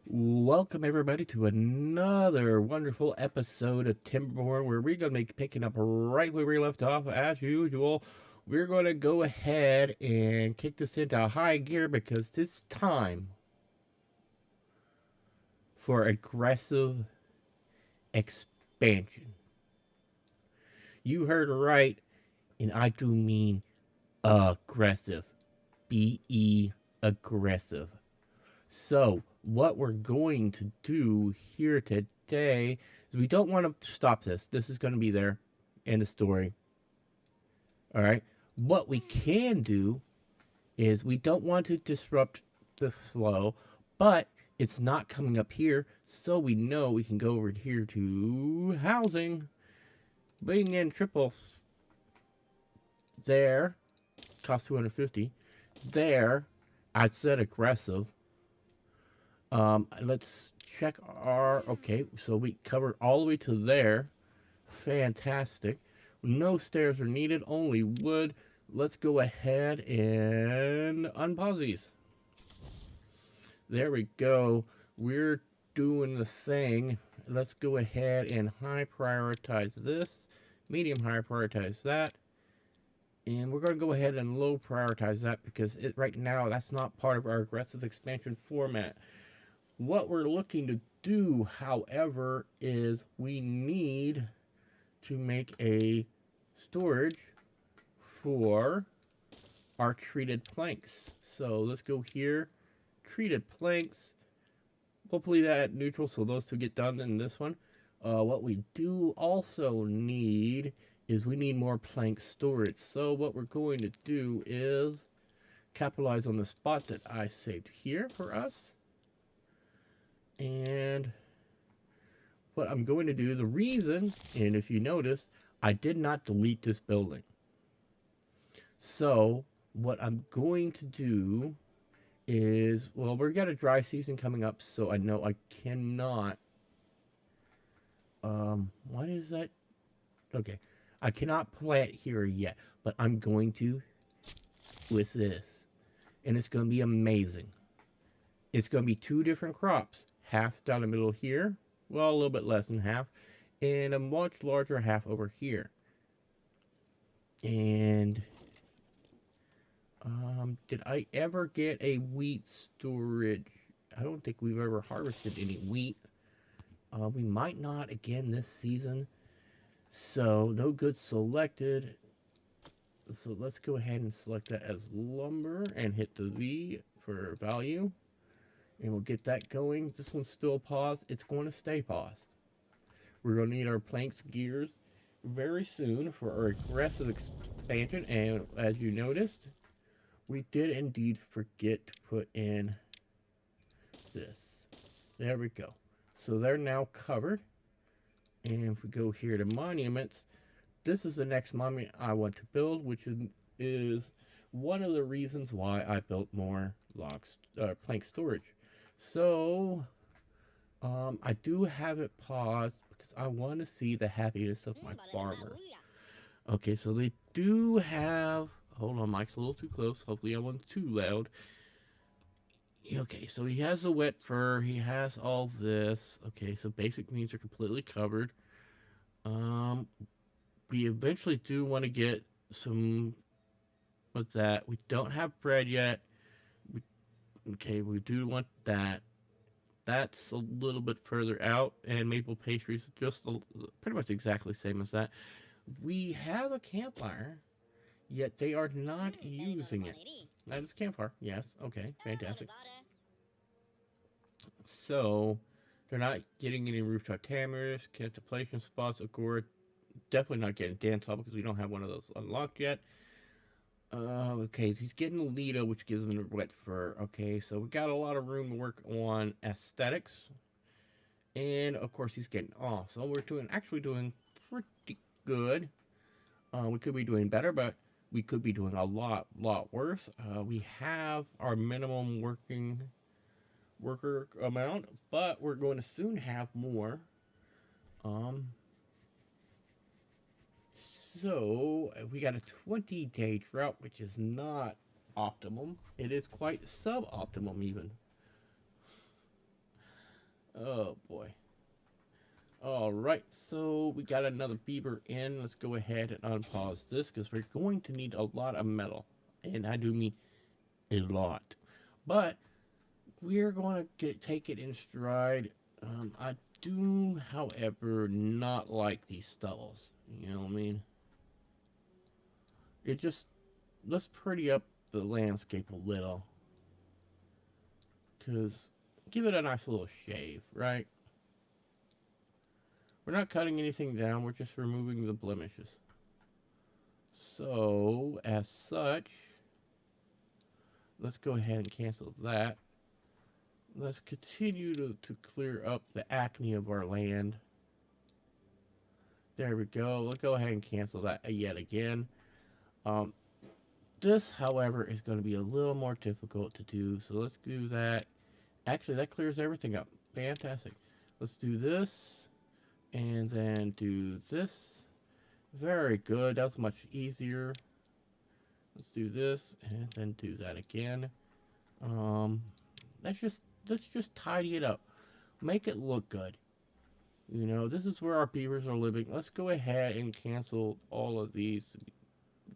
Welcome everybody to another wonderful episode of Timberborn, where we're going to be picking up right where we left off. As usual, we're going to go ahead and kick this into high gear because it's time for aggressive expansion. You heard right, and I do mean aggressive. B-E aggressive. So, what we're going to do here today is we don't want to stop this. This is going to be there in the story. All right. What we can do is we don't want to disrupt the flow, but it's not coming up here, so we know we can go over here to housing, bring in triples. There, cost 250. There, I said aggressive. Let's check our, okay, so we covered all the way to there. Fantastic. No stairs are needed, only wood. Let's go ahead and unpause these. There we go. We're doing the thing. Let's go ahead and high prioritize this. Medium high prioritize that. And we're going to go ahead and low prioritize that because right now that's not part of our aggressive expansion format. What we're looking to do, however, is we need to make a storage for our treated planks. So let's go here, treated planks. Hopefully that neutral, so those two get done in this one. What we do also need is we need more plank storage. So what we're going to do is capitalize on the spot that I saved here for us. And what I'm going to do, the reason, and if you notice, I did not delete this building. So what I'm going to do is, well, we've got a dry season coming up, so I know I cannot, what is that? Okay, I cannot plant here yet, but I'm going to with this, and it's going to be amazing. It's going to be two different crops, half down the middle here, well, a little bit less than half, and a much larger half over here. And did I ever get a wheat storage? I don't think we've ever harvested any wheat. We might not again this season. So no goods selected. So let's go ahead and select that as lumber and hit the V for value. And we'll get that going. This one's still paused. It's going to stay paused. We're going to need our planks gears very soon for our aggressive expansion. And as you noticed, we did indeed forget to put in this. There we go. So they're now covered. And if we go here to monuments, this is the next monument I want to build, which is one of the reasons why I built more plank storage. So, I do have it paused because I want to see the happiness of my farmer. Okay, so they do have. Hold on, Mike's a little too close. Hopefully, I wasn't too loud. Okay, so he has the wet fur. He has all this. Okay, so basic needs are completely covered. We eventually do want to get some with that. We don't have bread yet. Okay, we do want that. That's a little bit further out, and maple pastries just pretty much exactly the same as that. We have a campfire, yet they are not using it. That is campfire, yes. Okay, fantastic. So, they're not getting any rooftop tamers, contemplation spots, agora. Definitely not getting dance hall because we don't have one of those unlocked yet. Okay, so he's getting Lido, which gives him the wet fur. Okay, so we got a lot of room to work on aesthetics. And, of course, he's getting off. So we're actually doing pretty good. We could be doing better, but we could be doing a lot worse. We have our minimum worker amount, but we're going to soon have more. So we got a 20-day drought, which is not optimum. It is quite suboptimum even. Alright, so we got another beaver in. Let's go ahead and unpause this because we're going to need a lot of metal. And I do mean a lot. But we're going to take it in stride. I do, however, not like these stubbles. You know what I mean? It just, let's pretty up the landscape a little. Because, give it a nice little shave, right? We're not cutting anything down, we're just removing the blemishes. So, as such, let's go ahead and cancel that. Let's continue to clear up the acne of our land. There we go. Let's go ahead and cancel that yet again. This, however, is going to be a little more difficult to do. So let's do that. Actually, that clears everything up. Fantastic. Let's do this. And then do this. Very good. That's much easier. Let's do this. And then do that again. Let's just tidy it up. Make it look good. You know, this is where our beavers are living. Let's go ahead and cancel all of these,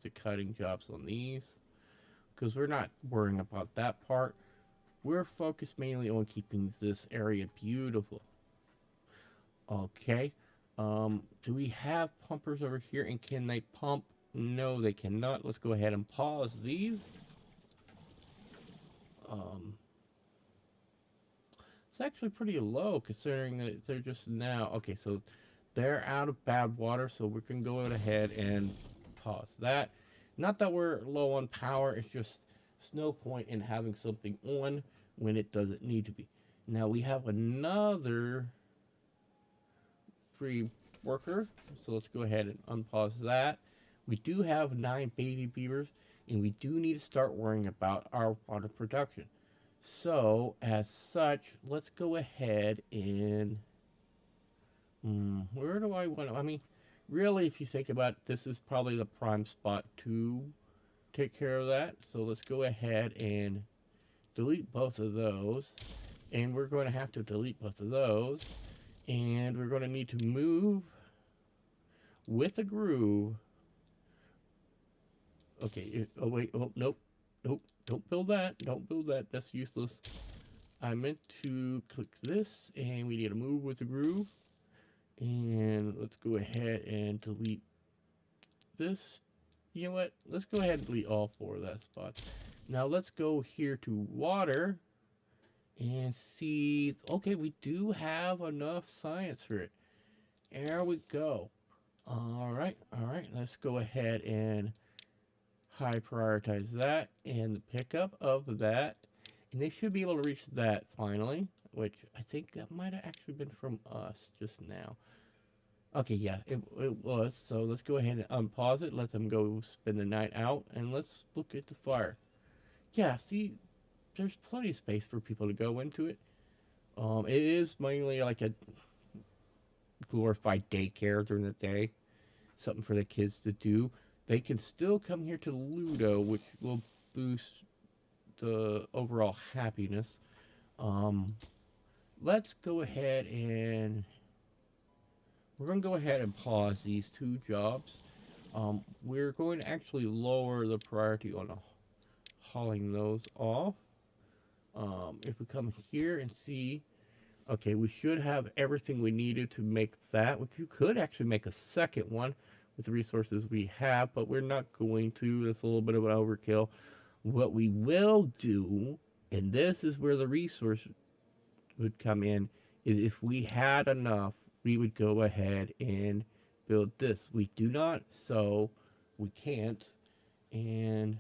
the cutting jobs on these, because we're not worrying about that part. We're focused mainly on keeping this area beautiful. Okay. Do we have pumpers over here, and can they pump? No, they cannot. Let's go ahead and pause these. It's actually pretty low considering that they're just now. Okay, so they're out of bad water, so we can go ahead and pause that. Not that we're low on power, it's just no point in having something on when it doesn't need to be. Now we have another free worker, so let's go ahead and unpause that. We do have 9 baby beavers, and we do need to start worrying about our water production. So, as such, let's go ahead and... where do I want to... I mean, really, if you think about it, this is probably the prime spot to take care of that. So let's go ahead and delete both of those. And we're going to have to delete both of those. And we're going to need to move with a groove. Okay, oh wait, oh, nope. Nope, don't build that. Don't build that. That's useless. I meant to click this, and we need to move with the groove. And let's go ahead and delete this. You know what? Let's go ahead and delete all 4 of that spots. Now let's go here to water and see. Okay, we do have enough science for it. There we go. All right. Let's go ahead and high prioritize that and the pickup of that, and they should be able to reach that finally, which I think that might have actually been from us just now. Okay, yeah, it was. So let's go ahead and unpause it, let them go spend the night out, and let's look at the fire. Yeah, see, there's plenty of space for people to go into it. It is mainly like a glorified daycare during the day, something for the kids to do. They can still come here to Ludo, which will boost the overall happiness. Let's go ahead and... we're going to go ahead and pause these 2 jobs. We're going to actually lower the priority on hauling those off. If we come here and see... okay, we should have everything we needed to make that. Which you could actually make a second one with the resources we have, but we're not going to. That's a little bit of an overkill. What we will do, and this is where the resource would come in, is if we had enough, we would go ahead and build this. We do not, so we can't, and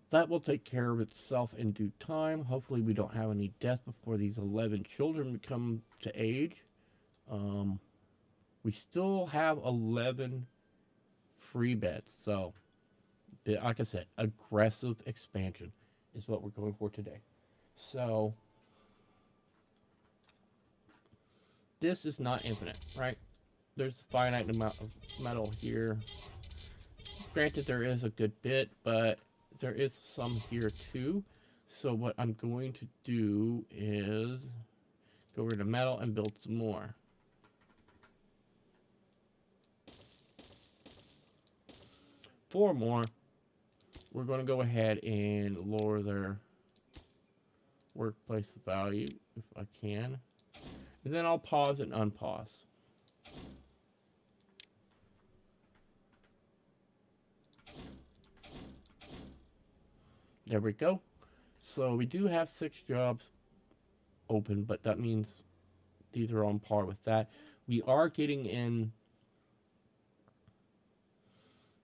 that will take care of itself in due time. Hopefully we don't have any death before these 11 children come to age. We still have 11 free beds, so like I said, aggressive expansion is what we're going for today. So this is not infinite, right? There's a finite amount of metal here. Granted, there is a good bit, but there is some here too. So what I'm going to do is Go over to metal and build some more. Four more. We're going to go ahead and lower their workplace value if I can. And then I'll pause and unpause. There we go. So we do have 6 jobs open, but that means these are on par with that. We are getting in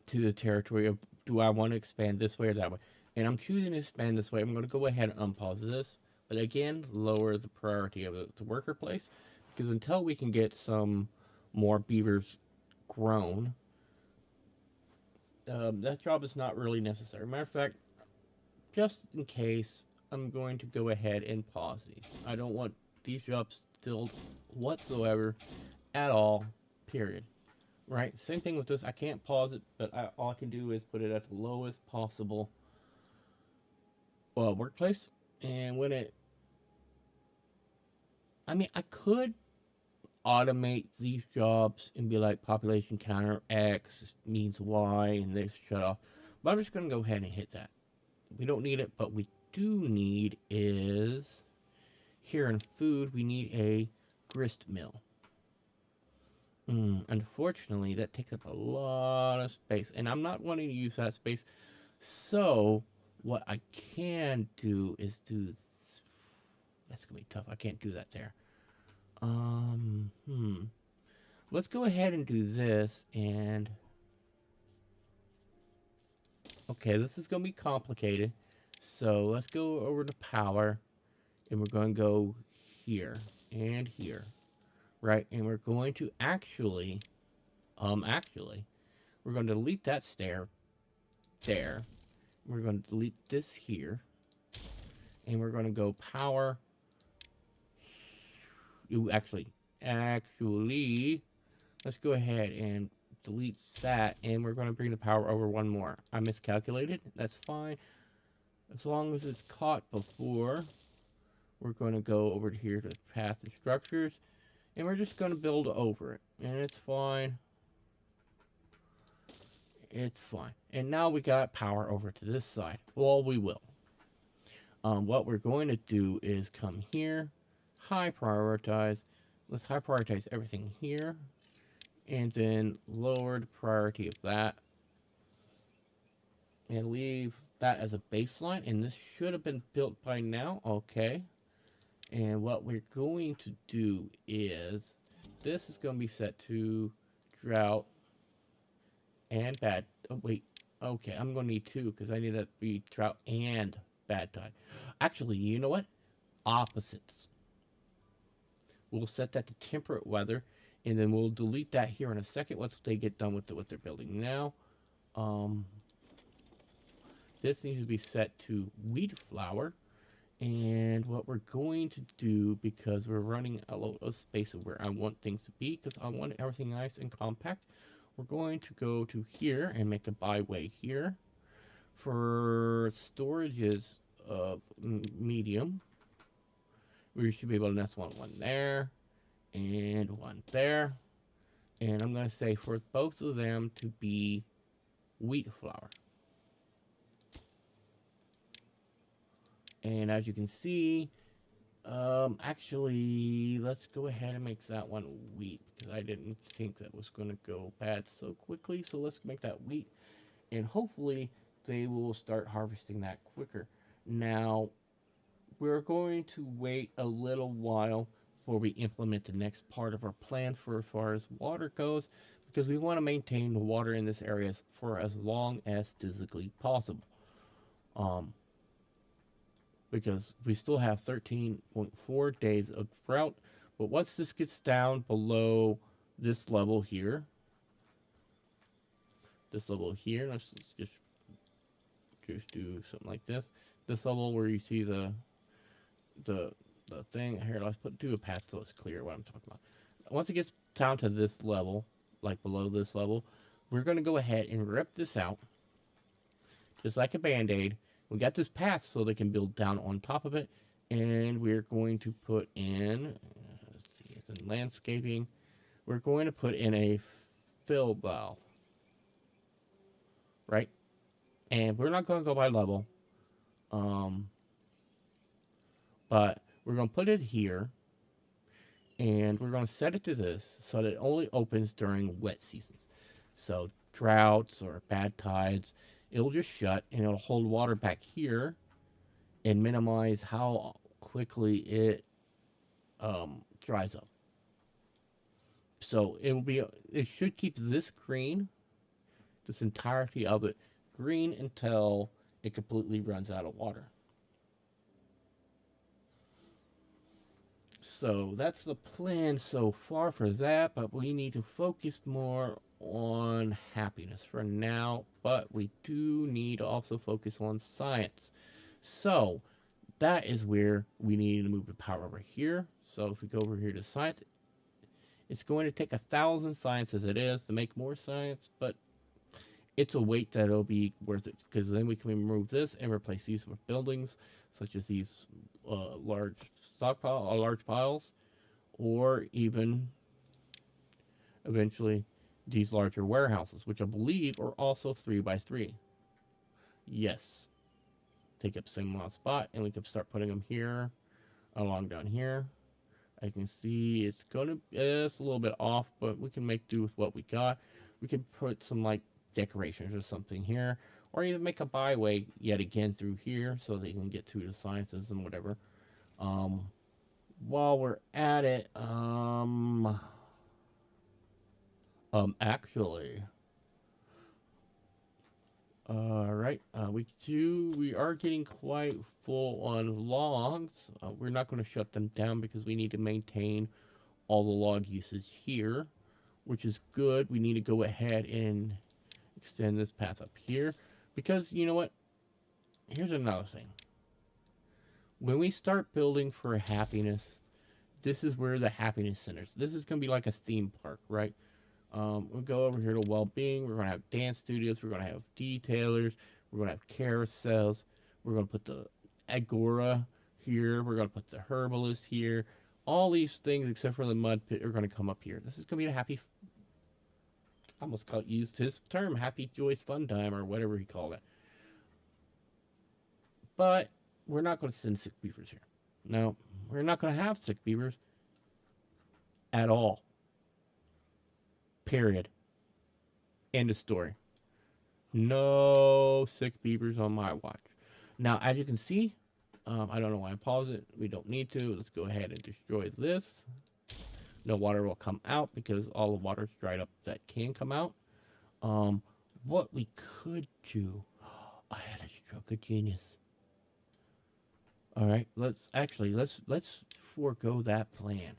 to the territory of, do I want to expand this way or that way? And I'm choosing to expand this way. I'm going to go ahead and unpause this. But again, lower the priority of the worker place. Because until we can get some more beavers grown, that job is not really necessary. Matter of fact, just in case, I'm going to go ahead and pause these. I don't want these jobs filled whatsoever at all, period. Right? Same thing with this. I can't pause it, but all I can do is put it at the lowest possible workplace. And when it, I mean, I could automate these jobs and be like population counter X means Y and they shut off. But I'm just going to go ahead and hit that. We don't need it, but we do need is here in food, we need a grist mill. Unfortunately, that takes up a lot of space, and I'm not wanting to use that space. So, what I can do is do. That's gonna be tough. I can't do that there. Let's go ahead and do this, and okay, this is gonna be complicated. So let's go over to power, and we're going to go here and here, right? And we're going to actually, we're going to delete that stair there. We're going to delete this here, and we're going to go power. Actually, let's go ahead and delete that, and we're going to bring the power over one more. I miscalculated. That's fine. As long as it's caught before, we're going to go over here to path and structures, and we're just going to build over it, and it's fine. It's fine. And now we got power over to this side. Well, we will. What we're going to do is come here, high prioritize. Let's high prioritize everything here, and then lower the priority of that, and leave that as a baseline. And this should have been built by now. Okay. And what we're going to do is, this is going to be set to drought and bad. Oh, wait. Okay, I'm going to need 2 because I need that to be drought and bad tide. Actually, you know what? Opposites. We'll set that to temperate weather, and then we'll delete that here in a second once they get done with what they're building now. This needs to be set to wheat flour. And what we're going to do, because we're running a lot of space of where I want things to be, because I want everything nice and compact, we're going to go to here and make a byway here. For storages of medium, we should be able to nest one there, and one there. And I'm going to say for both of them to be wheat flour. And as you can see, actually, let's go ahead and make that one wheat, because I didn't think that was going to go bad so quickly. So let's make that wheat, and hopefully they will start harvesting that quicker. Now, we're going to wait a little while before we implement the next part of our plan for as far as water goes, because we want to maintain the water in this area for as long as physically possible. Because we still have 13.4 days of drought. But once this gets down below this level here, let's just do something like this. This level where you see the thing here, let's do a path so it's clear what I'm talking about. Once it gets down to this level, like below this level, we're going to go ahead and rip this out, just like a band-aid. We got this path so they can build down on top of it, And we're going to put in, let's see, it's in landscaping. We're going to put in a fill valve, right? And we're not going to go by level, um, but we're going to put it here, and we're going to set it to this so that it only opens during wet seasons. So droughts or bad tides, it'll just shut and it'll hold water back here and minimize how quickly it dries up. So it should keep this green, this entirety of it green until it completely runs out of water. So that's the plan so far for that, but we need to focus more on happiness for now, but we do need to also focus on science. So that is where we need to move the power over here. So if we go over here to science, it's going to take 1,000 science as it is to make more science, but it's a wait that'll be worth it because then we can remove this and replace these with buildings such as these large large piles, or even eventually these larger warehouses, which I believe are also 3 by 3. Yes, take up same amount of spot, and we can start putting them here, along down here. I can see it's a little bit off, but we can make do with what we got. We can put some like decorations or something here, or even make a byway yet again through here so they can get to the sciences and whatever. Um, while we're at it, actually, all right, we are getting quite full on logs. We're not going to shut them down because we need to maintain all the log usage here, which is good. We need to go ahead and extend this path up here because you know what? Here's another thing. When we start building for happiness, this is where the happiness centers. This is going to be like a theme park, right? We'll go over here to well-being. We're going to have dance studios. We're going to have detailers. We're going to have carousels. We're going to put the agora here. We're going to put the herbalist here. All these things, except for the mud pit, are going to come up here. This is going to be a happy, I almost used his term, happy, joyous, fun time, or whatever he called it. But we're not going to send sick beavers here. No, we're not going to have sick beavers at all. Period. End of story. No sick beavers on my watch. Now, as you can see, I don't know why I paused it. We don't need to. Let's go ahead and destroy this. No water will come out because all the water's dried up that can come out. Um, what we could do, I had a stroke of genius. All right, let's forego that plan.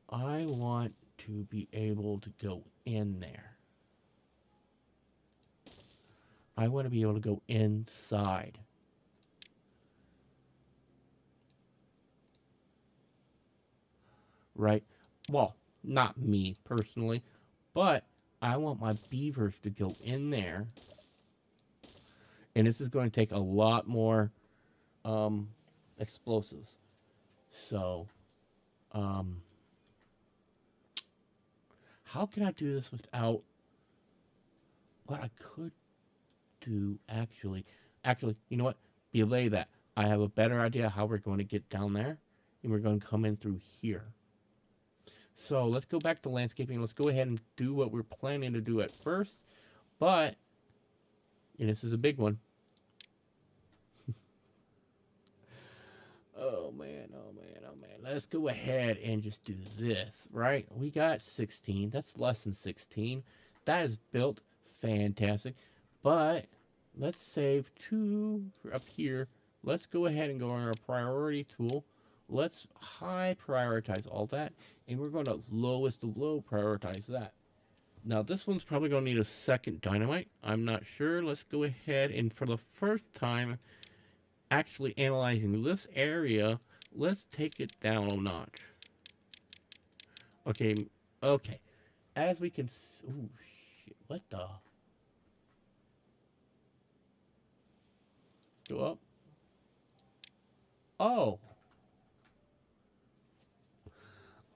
I want to be able to go in there. I want to be able to go inside. Right? Well, not me personally, but I want my beavers to go in there. And this is going to take a lot more um, explosives. So, um, how can I do this without what I could do actually? Actually, you know what? Belay that. I have a better idea how we're going to get down there, and we're going to come in through here. So let's go back to landscaping. Let's go ahead and do what we're planning to do at first. But, and this is a big one. Oh man, oh man, oh man. Let's go ahead and just do this, right? We got 16. That's less than 16. That is built fantastic. But let's save 2 for up here. Let's go ahead and go on our priority tool. Let's high prioritize all that. And we're going to lowest to low prioritize that. Now this one's probably going to need a second dynamite. I'm not sure. Let's go ahead and for the first time actually analyzing this area, let's take it down a notch. Okay, okay. As we can, oh shit, what the? Go up. Oh,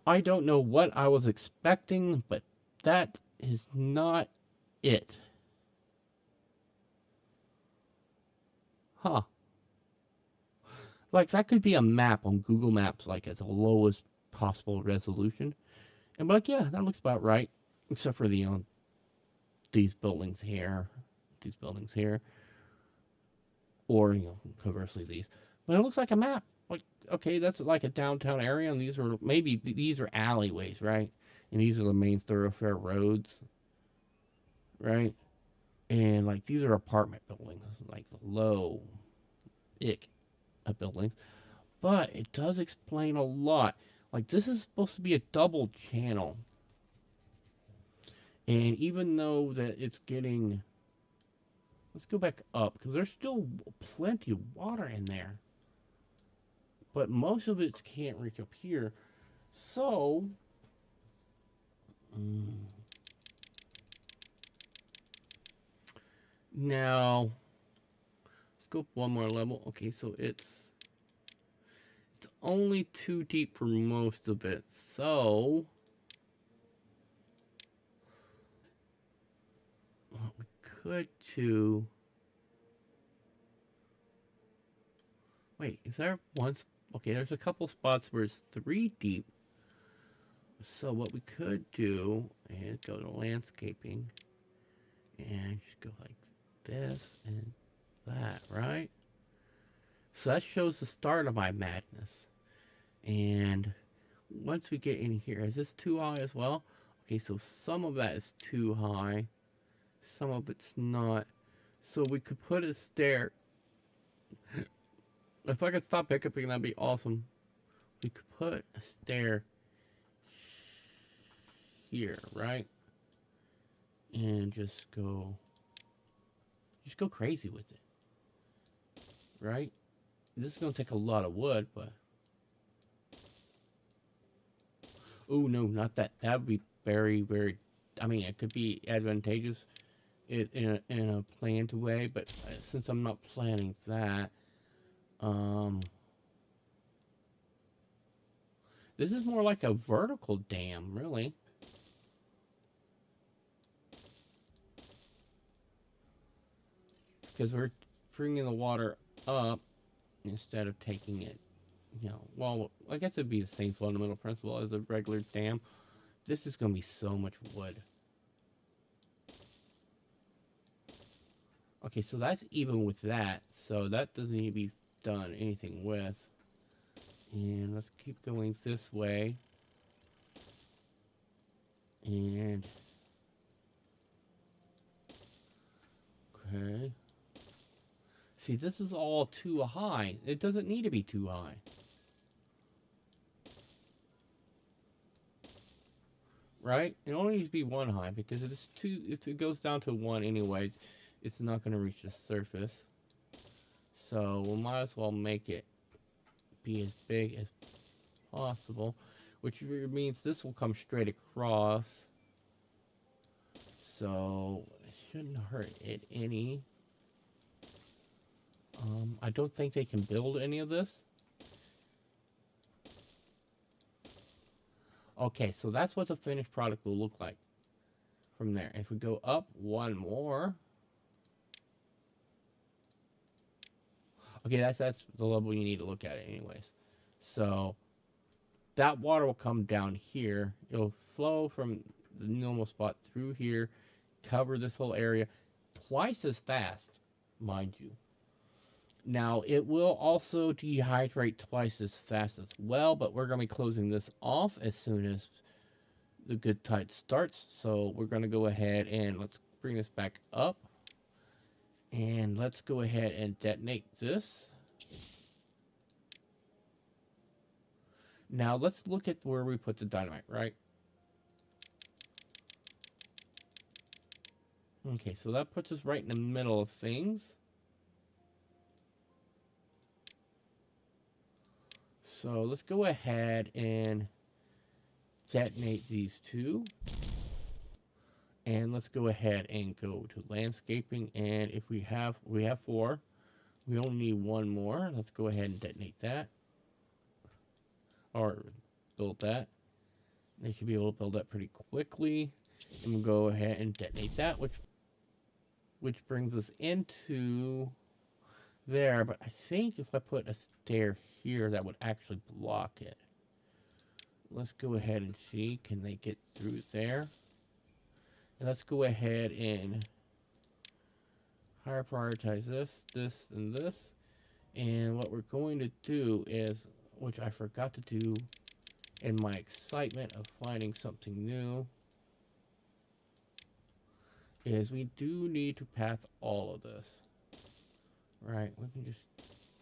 I don't know what I was expecting, but that is not it. Huh. Like, that could be a map on Google Maps, like, at the lowest possible resolution. And be like, yeah, that looks about right. Except for these buildings here. These buildings here. Or, conversely, these. But it looks like a map. Like, okay, that's like a downtown area, and these are alleyways, right? And these are the main thoroughfare roads, right? And like these are apartment buildings, like low ick buildings. But it does explain a lot. Like this is supposed to be a double channel, and even though that it's getting, let's go back up because there's still plenty of water in there, but most of it can't reach up here. So, mm, now let's go up one more level. Okay, so it's only too deep for most of it. So what we could do. Wait, is there one? Okay, there's a couple spots where it's 3 deep. So what we could do is go to landscaping and just go like this and that, right? So that shows the start of my madness. And once we get in here, is this too high as well? Okay, so some of that is too high, some of it's not. So we could put a stair. If I could stop hiccuping, that'd be awesome. We could put a stair here, right? And just go crazy with it, right? This is gonna take a lot of wood, but oh no, not that. That would be very, very. I mean, it could be advantageous in a planned way, but since I'm not planning that, um, this is more like a vertical dam, really, because we're bringing the water up instead of taking it. Well, I guess it'd be the same fundamental principle as a regular dam. This is gonna be so much wood. Okay, so that's even with that. So that doesn't need to be done anything with. And let's keep going this way. And okay. See, this is all too high. It doesn't need to be too high. Right? It only needs to be one high because if it goes down to one anyways, it's not going to reach the surface. So we might as well make it be as big as possible, which means this will come straight across. So it shouldn't hurt it any. I don't think they can build any of this. Okay, so that's what the finished product will look like from there. If we go up one more, okay, that's the level you need to look at it anyways. So that water will come down here. It'll flow from the normal spot through here, cover this whole area twice as fast, mind you. Now, it will also dehydrate twice as fast as well, but we're going to be closing this off as soon as the good tide starts. So we're going to go ahead and let's bring this back up. And let's go ahead and detonate this. Now, let's look at where we put the dynamite, right? Okay, so that puts us right in the middle of things. So let's go ahead and detonate these two. And let's go ahead and go to landscaping. And if we have 4, We only need one more. Let's go ahead and detonate that. Or build that. They should be able to build that pretty quickly. And we'll go ahead and detonate that, which brings us into there. But I think if I put a stair here, that would actually block it. Let's go ahead and see. Can they get through there? And let's go ahead and higher prioritize this, and this. And what we're going to do is, which I forgot to do in my excitement of finding something new, is we do need to path all of this. Right, we can just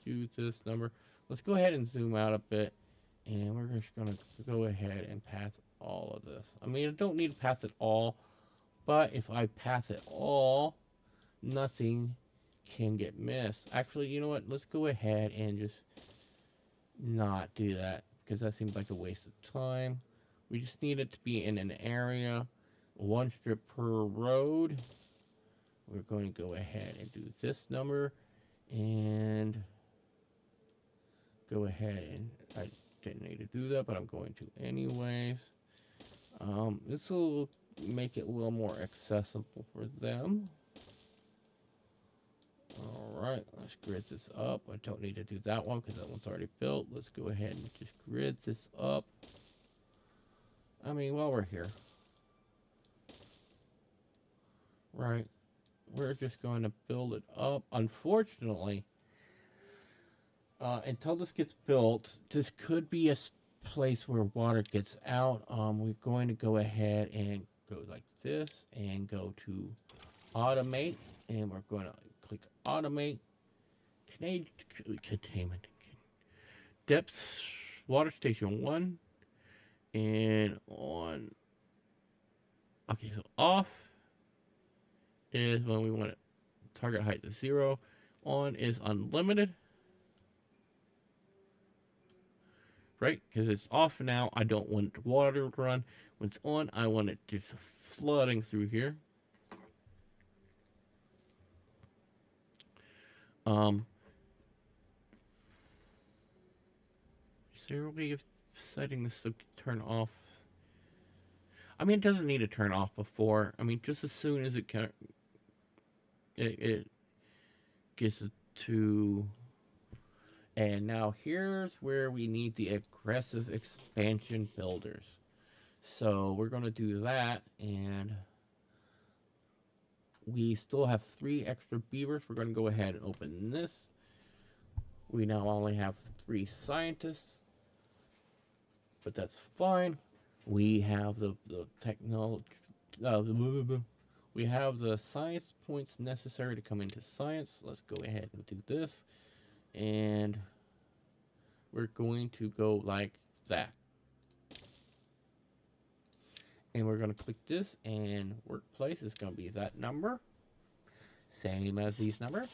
use this number. Let's go ahead and zoom out a bit, and we're just going to go ahead and path all of this. I mean, I don't need to path it all, but if I path it all, nothing can get missed. Actually, you know what? Let's go ahead and just not do that, because that seems like a waste of time. We just need it to be in an area, one strip per road. We're going to go ahead and do this number, and go ahead and I didn't need to do that, but I'm going to anyways. This will make it a little more accessible for them. Alright, let's grid this up. I don't need to do that one because that one's already built. Let's go ahead and just grid this up. I mean, while we're here. Right, we're just going to build it up. Unfortunately, until this gets built, this could be a place where water gets out. We're going to go ahead and go like this and go to automate, and we're going to click automate. Containment depth water station 1, and on. Okay, so off is when we want it target height to 0. On is unlimited. Right? Because it's off now. I don't want water to run. When it's on, I want it just flooding through here. Is there a way of setting this to turn off? I mean, it doesn't need to turn off before. I mean, just as soon as it gets it to. And now here's where we need the aggressive expansion builders. So we're going to do that, and we still have 3 extra beavers. We're going to go ahead and open this. We now only have 3 scientists, but that's fine. We have the technology. We have the science points necessary to come into science. Let's go ahead and do this. And we're going to go like that. And we're going to click this, and workplace is going to be that number. Same as these numbers.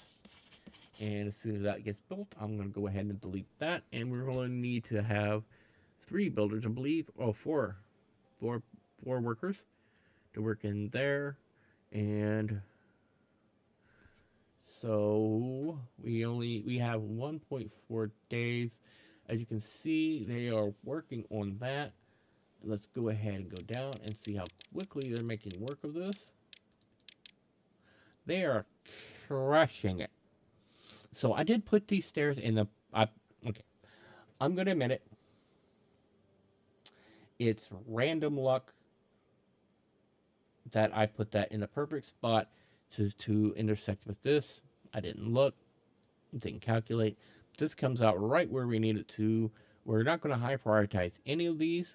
And as soon as that gets built, I'm going to go ahead and delete that. And we're going to need to have 3 builders, I believe. Oh, 4 workers to work in there. And so we have 1.4 days. As you can see, they are working on that. Let's go ahead and go down and see how quickly they're making work of this. They are crushing it. So I did put these stairs in the. Okay, I'm gonna admit it. It's random luck that I put that in the perfect spot to intersect with this. I didn't look, didn't calculate. This comes out right where we need it to. We're not going to high prioritize any of these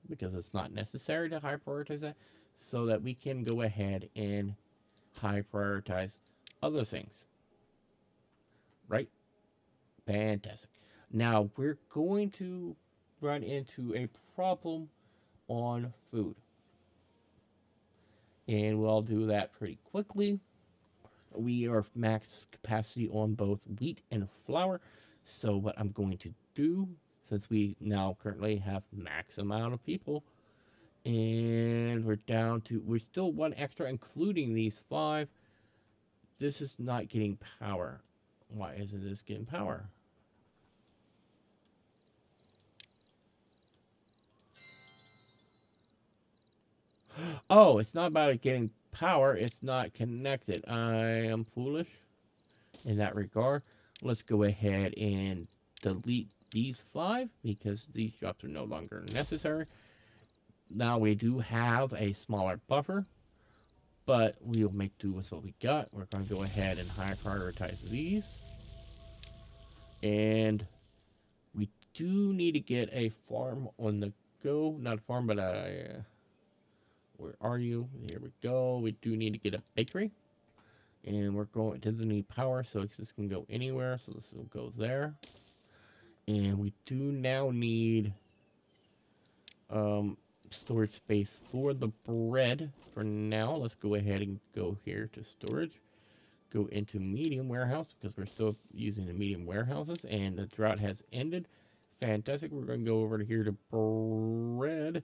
because it's not necessary to high prioritize that, so that we can go ahead and high prioritize other things. Right? Fantastic. Now we're going to run into a problem on food. And we'll do that pretty quickly. We are max capacity on both wheat and flour. So what I'm going to do, since we now currently have max amount of people, and we're still 1 extra, including these 5. This is not getting power. Why isn't this getting power? Oh, it's not about it getting power. It's not connected. I am foolish in that regard. Let's go ahead and delete these 5 because these drops are no longer necessary. Now we do have a smaller buffer, but we'll make do with what we got. We're going to go ahead and high prioritize these. And we do need to get a farm on the go. Not a farm, but a. Where are you? Here we go. We do need to get a bakery. And we're going, it doesn't need power, so this can go anywhere. So this will go there. And we do now need um, storage space for the bread for now. Let's go ahead and go here to storage. Go into medium warehouse because we're still using the medium warehouses and the drought has ended. Fantastic. We're going to go over to here to bread.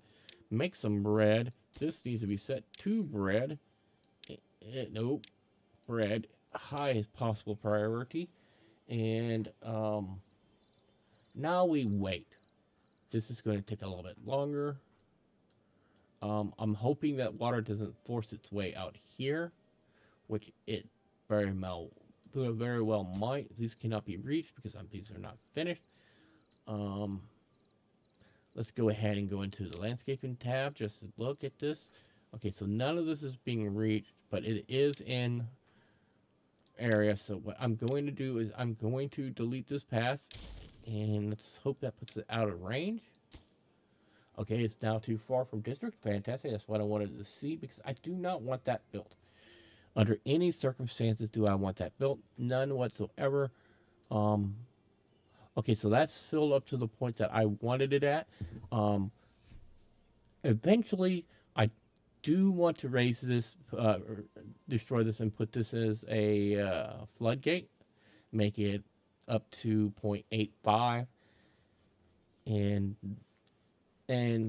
Make some bread. This needs to be set to bread. Nope. Bread. Highest possible priority. And now we wait. This is going to take a little bit longer. I'm hoping that water doesn't force its way out here, which it very well might. These cannot be reached because these are not finished. Um, let's go ahead and go into the landscaping tab just to look at this. Okay, so none of this is being reached, but it is in area. So what I'm going to do is I'm going to delete this path, and let's hope that puts it out of range. Okay, it's now too far from district. Fantastic. That's what I wanted to see because I do not want that built. Under any circumstances do I want that built? None whatsoever. Um, okay, so that's filled up to the point that I wanted it at. Um, eventually, I do want to raise this, destroy this, and put this as a floodgate. Make it up to 0.85, and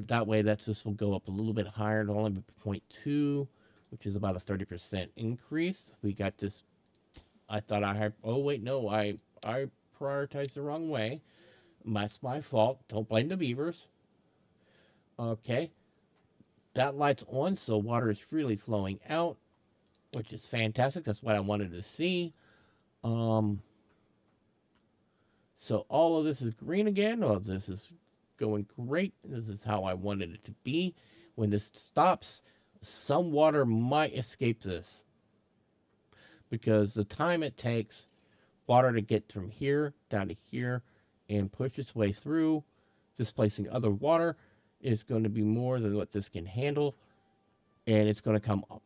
that way that just will go up a little bit higher, to only be 0.2, which is about a 30% increase. We got this. I thought I had. Oh wait, no, I prioritized the wrong way. That's my fault. Don't blame the beavers. Okay, that light's on, so water is freely flowing out, which is fantastic. That's what I wanted to see. Um, so all of this is green again. All of this is going great. This is how I wanted it to be. When this stops, some water might escape this because the time it takes water to get from here down to here and push its way through, displacing other water, is going to be more than what this can handle, and it's going to come up.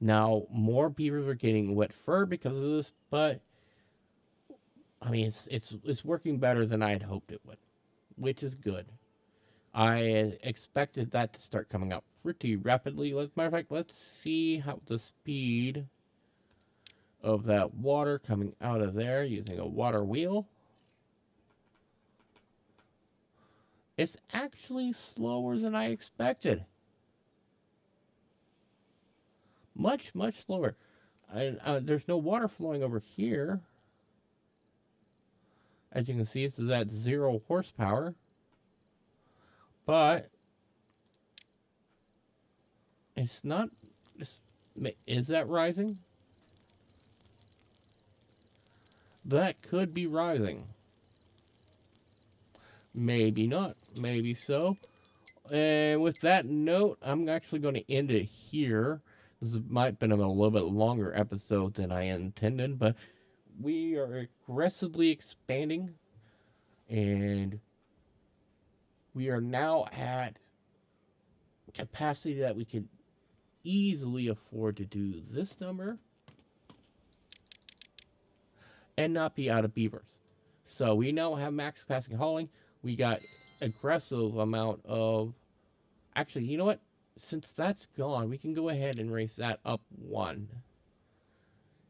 Now, more beavers are getting wet fur because of this, but I mean, it's working better than I had hoped it would, which is good. I expected that to start coming out pretty rapidly. As a matter of fact, let's see how the speed of that water coming out of there using a water wheel. It's actually slower than I expected. Much, much slower. There's no water flowing over here. As you can see, it's at 0 horsepower. But it's not. Is that rising? That could be rising. Maybe not. Maybe so. And with that note, I'm actually going to end it here. This might have been a little bit longer episode than I intended, but we are aggressively expanding, and we are now at capacity that we can easily afford to do this number and not be out of beavers. So we now have max capacity hauling. We got aggressive amount of. Actually, you know what? Since that's gone, we can go ahead and raise that up 1.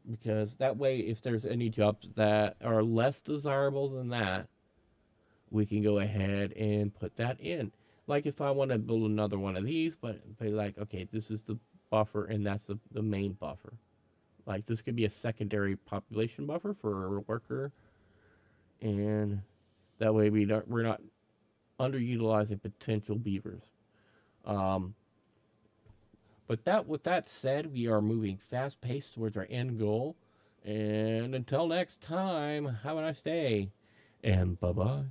Because that way, if there's any jobs that are less desirable than that, we can go ahead and put that in. Like if I want to build another one of these, but be like, okay, this is the buffer and that's the main buffer. Like this could be a secondary population buffer for a worker, and that way we're not underutilizing potential beavers. Um, but that with that said, we are moving fast paced towards our end goal. And until next time, have a nice day, and bye bye.